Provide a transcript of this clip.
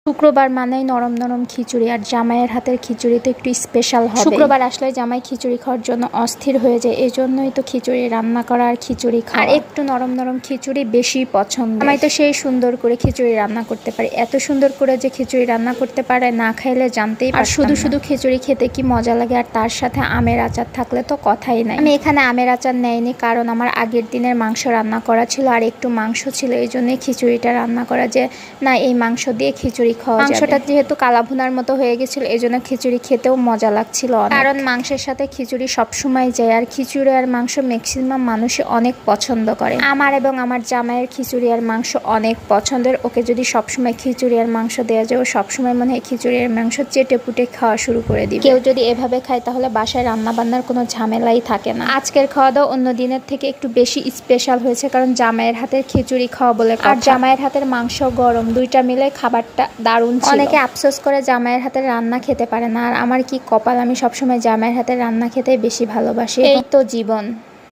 শুক্রবার মানেই নরম নরম খিচুড়ি, আর জামাইয়ের হাতের খিচুড়ি তো একটু স্পেশাল হবে। শুক্রবার আসলে জামাই খিচুড়ি খাওয়ার জন্য অস্থির হয়ে যায়, এই জন্যই তো খিচুড়ি রান্না করা আর খিচুড়ি খাওয়া। আর একটু নরম নরম খিচুড়ি বেশি পছন্দ। জামাই তো সেই সুন্দর করে খিচুড়ি রান্না করতে পারে, এত সুন্দর করে যে খিচুড়ি রান্না করতে পারে না খাইলে জানতেই পারতাম না। আর শুধু শুধু খিচুড়ি খেতে কি মজা লাগে, আর তার সাথে আমের আচার থাকলে তো কথাই নাই। আমি এখানে আমের আচার নেইনি, কারণ আমার আগের দিনের মাংস রান্না করা ছিল আর একটু মাংস ছিল, এই জন্যই খিচুড়িটা রান্না করা, যে না এই মাংস দিয়ে খিচুড়ি খাওয়া যাবে। মাংসটা যেহেতু কালাভুনার মতো হয়ে গেছিল, এই জন্য খিচুড়ি খেতেও মজা লাগছিল, কারণ মাংসের সাথে খিচুড়ি সবসময় যায়, আর খিচুড়ি আর মাংস ম্যাক্সিমাম মানুষই অনেক পছন্দ করে। আমার এবং আমার জামাইয়ের খিচুড়ি আর মাংস অনেক পছন্দের। ওকে যদি সবসময় খিচুড়ি আর মাংস দেওয়া যায়, ও সবসময় মনে হয় খিচুড়ি আর মাংস চেটে পুটে খাওয়া শুরু করে দিবে। কেউ যদি এভাবে খায় তাহলে বাসায় রান্না বান্নার কোনো ঝামেলাই থাকে না। আজকের খাওয়া দাওয়া অন্য দিনের থেকে একটু বেশি স্পেশাল হয়েছে, কারণ জামাইয়ের হাতের খিচুড়ি খাওয়া বলে, আর জামাইয়ের হাতের মাংস গরম, দুইটা মিলে খাবারটা দারুণ ছিল। অনেকে আফসোস করে জামাইয়ের হাতের রান্না খেতে পারে না, আর আমার কি কপাল, আমি সবসময় জামাইয়ের হাতের রান্না খেতে বেশি ভালোবাসি। এই তো জীবন।